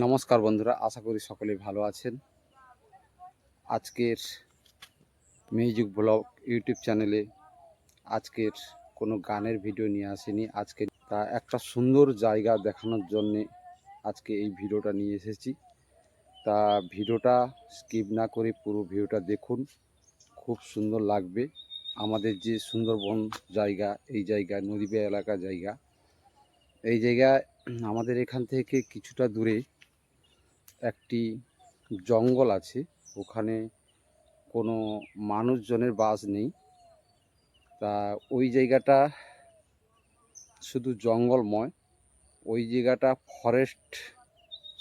নমস্কার বন্ধুরা, আশা করি সকলেই ভালো আছেন। আজকের মিউজিক ব্লগ ইউটিউব চ্যানেলে আজকের কোনো গানের ভিডিও নিয়ে আসিনি। আজকে তা একটা সুন্দর জায়গা দেখানোর জন্যে আজকে এই ভিডিওটা নিয়ে এসেছি। তা ভিডিওটা স্কিপ না করে পুরো ভিডিওটা দেখুন, খুব সুন্দর লাগবে। আমাদের যে সুন্দরবন জায়গা, এই জায়গা নদীবে এলাকা জায়গা, এই জায়গায় আমাদের এখান থেকে কিছুটা দূরে একটি জঙ্গল আছে। ওখানে কোনো মানুষজনের বাস নেই। তা ওই জায়গাটা শুধু জঙ্গলময়। ওই জায়গাটা ফরেস্ট,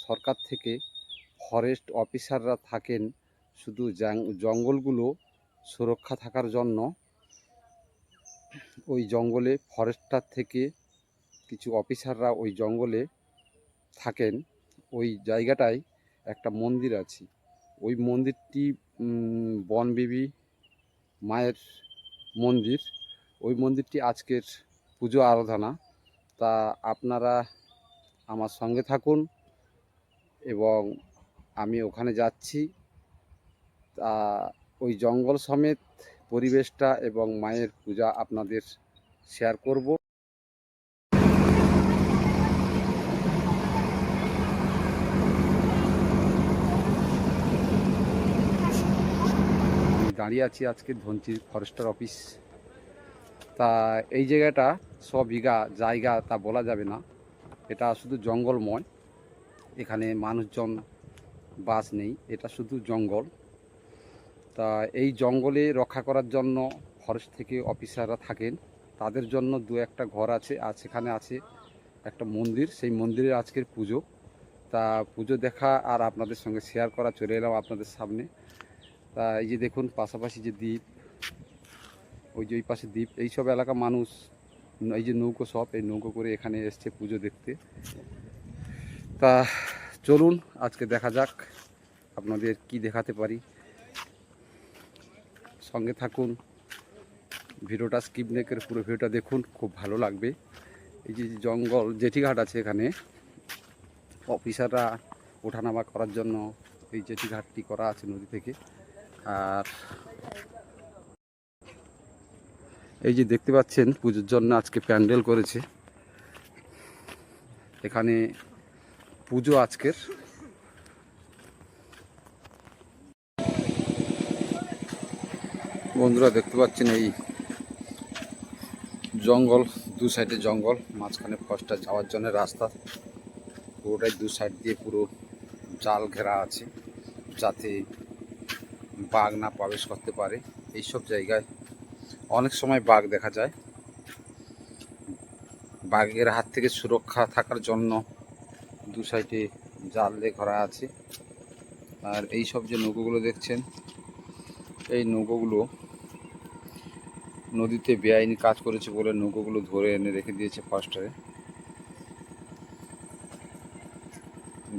সরকার থেকে ফরেস্ট অফিসাররা থাকেন শুধু জঙ্গলগুলো সুরক্ষা থাকার জন্য। ওই জঙ্গলে ফরেস্টার থেকে কিছু অফিসাররা ওই জঙ্গলে থাকেন। ওই জায়গাটায় একটা মন্দির আছে। ওই মন্দিরটি বনবিবি মায়ের মন্দির। ওই মন্দিরটি আজকের পুজো আরাধনা। তা আপনারা আমার সঙ্গে থাকুন এবং আমি ওখানে যাচ্ছি। তা ওই জঙ্গল সমেত পরিবেশটা এবং মায়ের পূজা আপনাদের শেয়ার করব। দাঁড়িয়ে আছি আজকে ধনচির ফরেস্টার অফিস। তা এই জায়গাটা 100 বিঘা জায়গা তা বলা যাবে না, এটা শুধু জঙ্গলময়। এখানে মানুষজন বাস নেই, এটা শুধু জঙ্গল। তা এই জঙ্গলে রক্ষা করার জন্য ফরেস্ট থেকে অফিসাররা থাকেন। তাদের জন্য দু একটা ঘর আছে, আর সেখানে আছে একটা মন্দির। সেই মন্দিরে আজকের পুজো। তা পুজো দেখা আর আপনাদের সঙ্গে শেয়ার করা চলে এলাম আপনাদের সামনে। তা এই যে দেখুন পাশাপাশি যে দ্বীপ, ওই যে ওই পাশে দ্বীপ, এইসব এলাকা মানুষ এই যে নৌকো সব, এই নৌকো করে এখানে এসছে পুজো দেখতে। তা চলুন আজকে দেখা যাক আপনাদের কি দেখাতে পারি। সঙ্গে থাকুন, ভিডিওটা স্কিপ না করে পুরো ভিডিওটা দেখুন, খুব ভালো লাগবে। এই যে জঙ্গল জেটিঘাট আছে, এখানে অফিসাররা ওঠানামা করার জন্য এই জেটিঘাটটি করা আছে নদী থেকে। আর এই যে দেখতে পাচ্ছেন পুজোর জন্য আজকে প্যান্ডেল করেছে। এখানে পুজো আজকের। বন্ধুরা দেখতে পাচ্ছেন এই জঙ্গল, দু সাইডে জঙ্গল, মাঝখানে ফরেস্টটা যাওয়ার জন্য রাস্তা। পুরোটাই দু সাইড দিয়ে পুরো জাল ঘেরা আছে, যাতে বাঘ না প্রবেশ করতে পারে। এইসব জায়গায় অনেক সময় বাঘ দেখা যায়। বাঘের হাত থেকে সুরক্ষা থাকার জন্য দু সাইডে জাল দিয়ে ঘেরা আছে। আর এই সব যে নৌকোগুলো দেখছেন, এই নৌকোগুলো নদীতে বেআইনি কাজ করেছে বলে নৌকোগুলো ধরে এনে রেখে দিয়েছে ফরেস্টারে।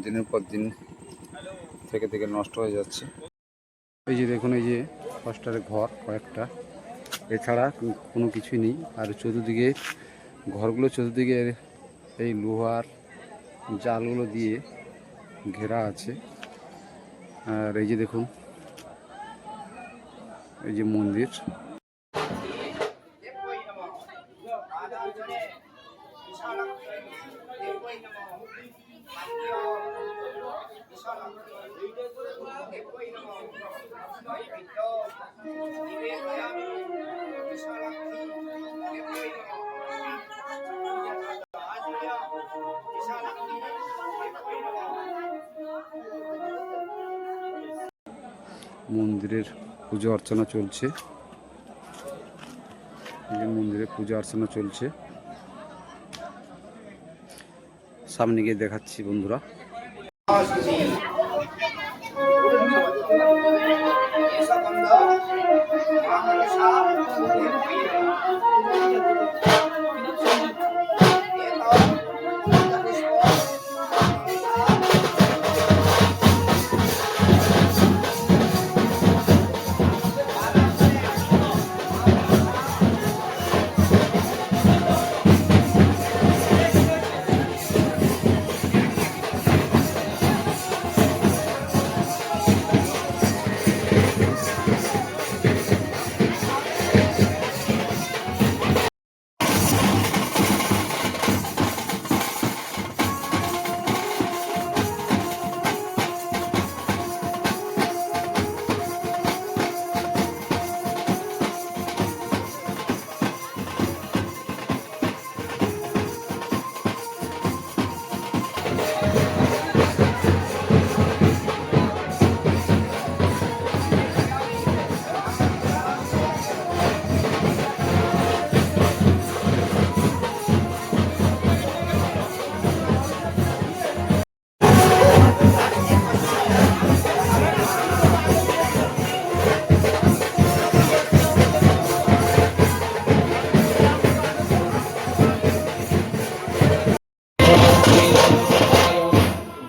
দিনের পর দিন থেকে থেকে নষ্ট হয়ে যাচ্ছে। এই যে দেখুন, এই যে ফরেস্টারের ঘর কয়েকটা, এছাড়া কোনো কিছুই নেই। আর চতুর্দিকে ঘরগুলো, চতুর্দিকে এই লোহার জালগুলো দিয়ে ঘেরা আছে। আর এই যে দেখুন, এই যে মন্দির। মন্দিরের পূজা অর্চনা চলছে। মন্দিরে পূজা অর্চনা চলছে, সামনে গিয়ে দেখাচ্ছি বন্ধুরা।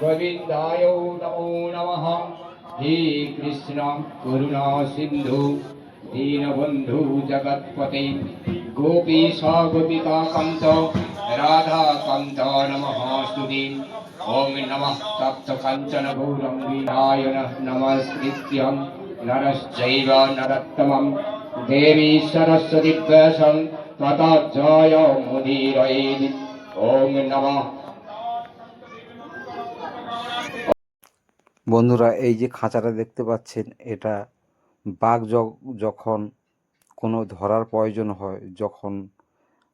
गोविंदाय नमो नमः। हे कृष्ण करुणा सिंधु दीनबंधु जगत्पते गोपीश गोपिका कांत राधा कांत नमस्ते। ओम नमः तप्त कांचन गौरंगाय नमस्कृत्यं नरश्चैव नरोत्तमं देवी सरस्वती व्यासं ततो जय मुदीरयेत्। ओम नमः। বন্ধুরা, এই যে খাঁচাটা দেখতে পাচ্ছেন, এটা বাঘ যখন কোনো ধরার প্রয়োজন হয়, যখন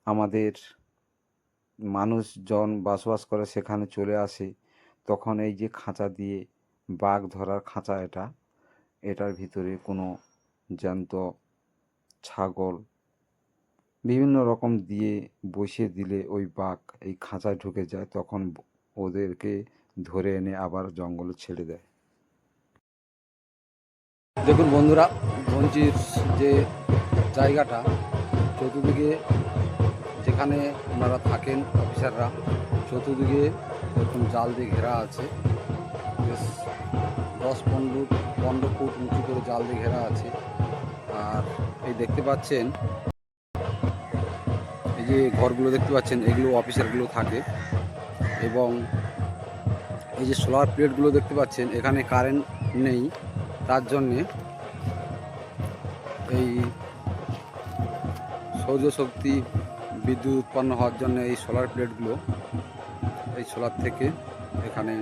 আমাদের মানুষজন বসবাস করে সেখানে চলে আসে, তখন এই যে খাঁচা দিয়ে বাঘ ধরার খাঁচা, এটার ভিতরে কোনো জ্যান্ত ছাগল বিভিন্ন রকম দিয়ে বসিয়ে দিলে ওই বাঘ এই খাঁচায় ঢুকে যায়, তখন ওদেরকে ধরে এনে আবার জঙ্গলে ছেড়ে দেয়। দেখুন বন্ধুরা, ধনচির যে জায়গাটা, চতুর্দিকে যেখানে ওনারা থাকেন অফিসাররা, চতুর্দিকে এরকম জাল দিয়ে ঘেরা আছে। বেশ 10-15 ফুট উঁচু করে জাল দিয়ে ঘেরা আছে। আর এই দেখতে পাচ্ছেন, এই যে ঘরগুলো দেখতে পাচ্ছেন, এগুলো অফিসারগুলো থাকে। এবং এই যে সোলার প্লেটগুলো দেখতে পাচ্ছেন, এখানে কারেন্ট নেই, তার জন্যে এই সৌরশক্তি বিদ্যুৎ উৎপন্ন হওয়ার জন্য এই সোলার প্লেটগুলো, এই সোলার থেকে এখানে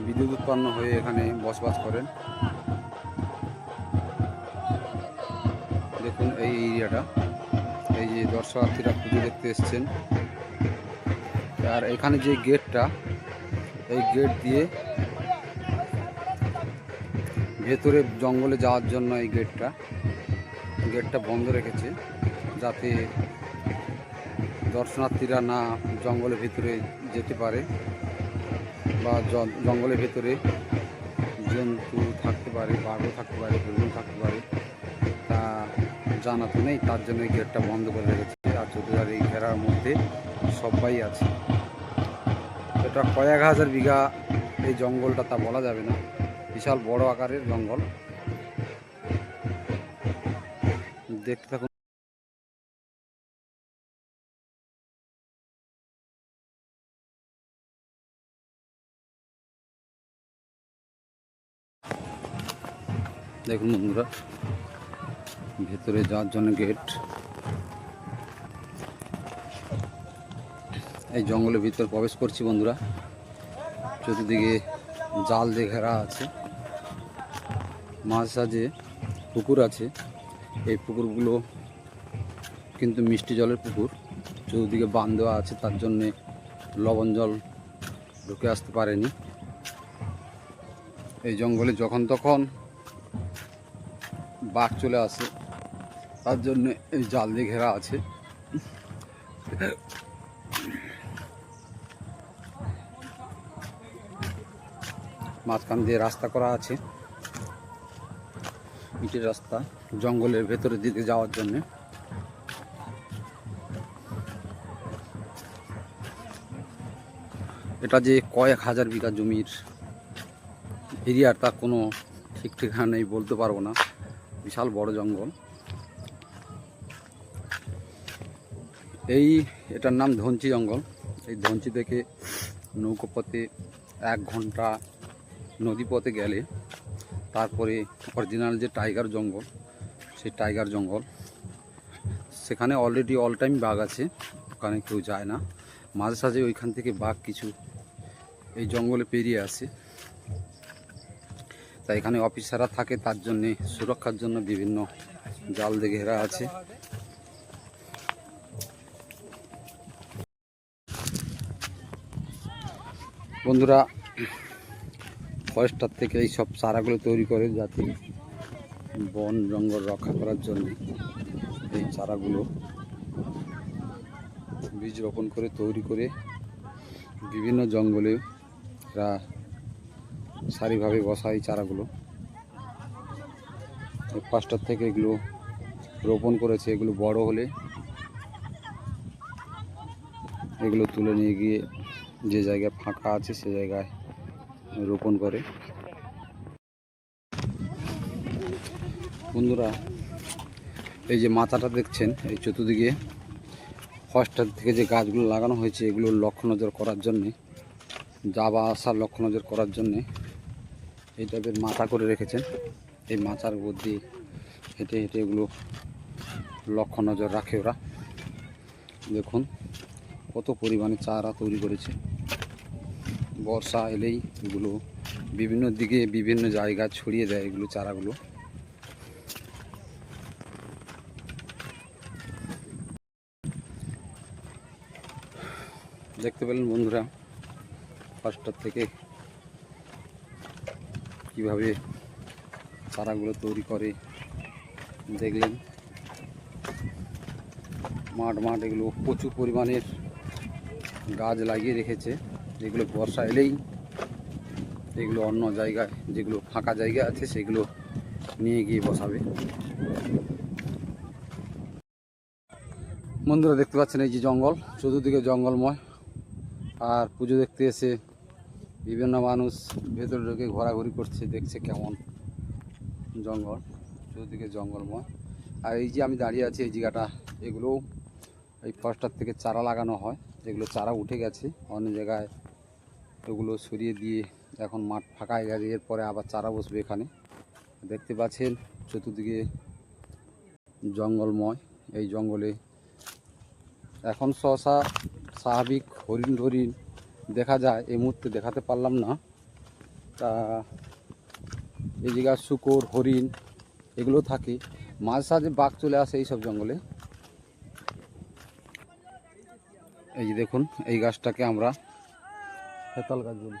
বিদ্যুৎ উৎপন্ন হয়ে এখানে বসবাস করেন। দেখুন এই এরিয়াটা, এই যে দর্শনার্থীরা পুজো দেখতে এসছেন। আর এখানে যে গেটটা, এই গেট দিয়ে ভেতরে জঙ্গলে যাওয়ার জন্য এই গেটটা বন্ধ রেখেছে, যাতে দর্শনার্থীরা না জঙ্গলের ভিতরে যেতে পারে, বা জঙ্গলের ভিতরে জন্তু থাকতে পারে, বাঘও থাকতে পারে, হরিণ থাকতে পারে, তা জানা তো নেই, তার জন্য এই গেটটা বন্ধ করে রেখেছে। আর চতুর্দিকে এই ঘেরার মধ্যে সবাই আছে। এটা কয়েক হাজার বিঘা এই জঙ্গলটা, তা বলা যাবে না, বিশাল বড় আকারের জঙ্গল। দেখতে থাকুন। দেখুন বন্ধুরা, ভেতরে যাওয়ার জন্য গেট। এই জঙ্গলের ভিতর প্রবেশ করছি বন্ধুরা। চতুর্দিকে জাল দিয়ে ঘেরা আছে, মাঝ সাঝে পুকুর আছে। এই পুকুরগুলো কিন্তু মিষ্টি জলের পুকুর, চতুর্দিকে বাঁধ দেওয়া আছে, তার জন্যে লবণ জল ঢুকে আসতে পারেনি। এই জঙ্গলে যখন তখন বাঘ চলে আসে, তার জন্য এই জাল দিয়ে ঘেরা আছে। মাঝখান দিয়ে রাস্তা করা আছে, ইটের রাস্তা, জঙ্গলের ভেতরের দিকে যাওয়ার জন্য। এটা যে কয়েক হাজার বিঘা জমির এরিয়ার, তা কোনো ঠিক ঠিকানা নেই, বলতে পারবো না। বিশাল বড় জঙ্গল। এটার নাম ধনচি জঙ্গল। এই ধনচি থেকে নৌকোপথে 1 ঘন্টা নদীপথে গেলে তারপরে অরিজিনাল যে টাইগার জঙ্গল, সেই টাইগার জঙ্গল, সেখানে অলরেডি অল টাইম বাঘ আছে, ওখানে কেউ যায় না। মাঝে সাঝে ওইখান থেকে বাঘ কিছু এই জঙ্গলে পেরিয়ে আসে। তাই এখানে অফিসাররা থাকে, তার জন্যে সুরক্ষার জন্য বিভিন্ন জাল দিয়ে ঘেরা আছে। বন্ধুরা, ফরেস্টার থেকে এই সব চারাগুলো তৈরি করে, যাতে বন জঙ্গল রক্ষা করার জন্য এই চারাগুলো বীজ রোপণ করে তৈরি করে বিভিন্ন জঙ্গলে এরা সারিভাবে বসায় এই চারাগুলো। ফরেস্টার থেকে এগুলো রোপণ করেছে। এগুলো বড় হলে এগুলো তুলে নিয়ে গিয়ে যে জায়গায় ফাঁকা আছে সে জায়গায় রোপণ করে। বন্ধুরা, এই যে মাচাটা দেখছেন, এই চতুর্দিকে ফরেস্টার থেকে যে গাছগুলো লাগানো হয়েছে, এগুলো লক্ষ্য নজর করার জন্যে, যাওয়া আসার লক্ষ্য নজর করার জন্যে এই টাইপের মাচা করে রেখেছেন। এই মাচার উপর দিয়ে হেঁটে হেঁটে এগুলো লক্ষ্য নজর রাখে ওরা। দেখুন কত পরিমাণে চারা তৈরি করেছে। বর্ষা এলেই এগুলো বিভিন্ন দিকে বিভিন্ন জায়গায় ছড়িয়ে দেয় এগুলো চারাগুলো। দেখতে পেলেন বন্ধুরা, ফরেস্টার থেকে কিভাবে চারাগুলো তৈরি করে। দেখলেন মাঠ মাঠ এগুলো প্রচুর পরিমাণের গাছ লাগিয়ে রেখেছে। যেগুলো বর্ষা এলেই এগুলো অন্য জায়গায়, যেগুলো ফাঁকা জায়গা আছে সেগুলো নিয়ে গিয়ে বসাবে। বন্ধুরা, দেখতে পাচ্ছেন এই যে জঙ্গল, চতুর্দিকে জঙ্গলময়। আর পুজো দেখতে এসে বিভিন্ন মানুষ ভেতরে ঢুকে ঘোরাঘুরি করছে, দেখছে কেমন জঙ্গল, চতুর্দিকে জঙ্গলময়। আর এই যে আমি দাঁড়িয়ে আছি এই জায়গাটা, এগুলো এই ফরেস্টার থেকে চারা লাগানো হয়। এগুলো চারা উঠে গেছে অন্য জায়গায়, এগুলো সরিয়ে দিয়ে এখন মাঠ ফাঁকা হয়ে গেছে। এরপরে আবার চারা বসবে এখানে। দেখতে পাচ্ছেন চতুর্দিকে জঙ্গলময়। এই জঙ্গলে এখন সহসা স্বাভাবিক হরিণ দেখা যায়, এই মুহূর্তে দেখাতে পারলাম না। তা এই জায়গায় শূকর, হরিণ এগুলো থাকে। মাঝে সাঝে বাঘ চলে আসে এইসব জঙ্গলে। এই যে দেখুন, এই গাছটাকে আমরা হেতাল গাছ বলি।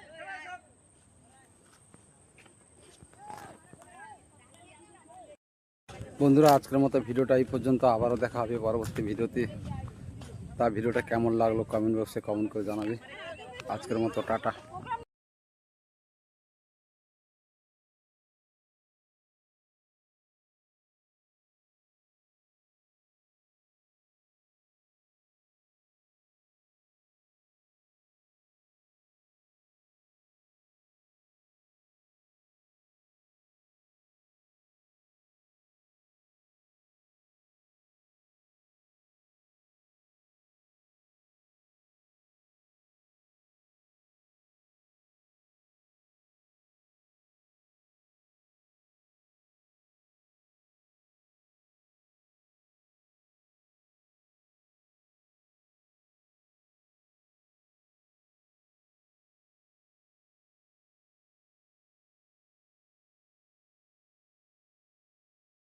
বন্ধুরা, আজকের মতো ভিডিওটা এই পর্যন্ত। আবারও দেখা হবে পরবর্তী ভিডিওতে। তা ভিডিওটা কেমন লাগলো কমেন্ট বক্সে কমেন্ট করে জানাবে। আজকের মতো টাটা।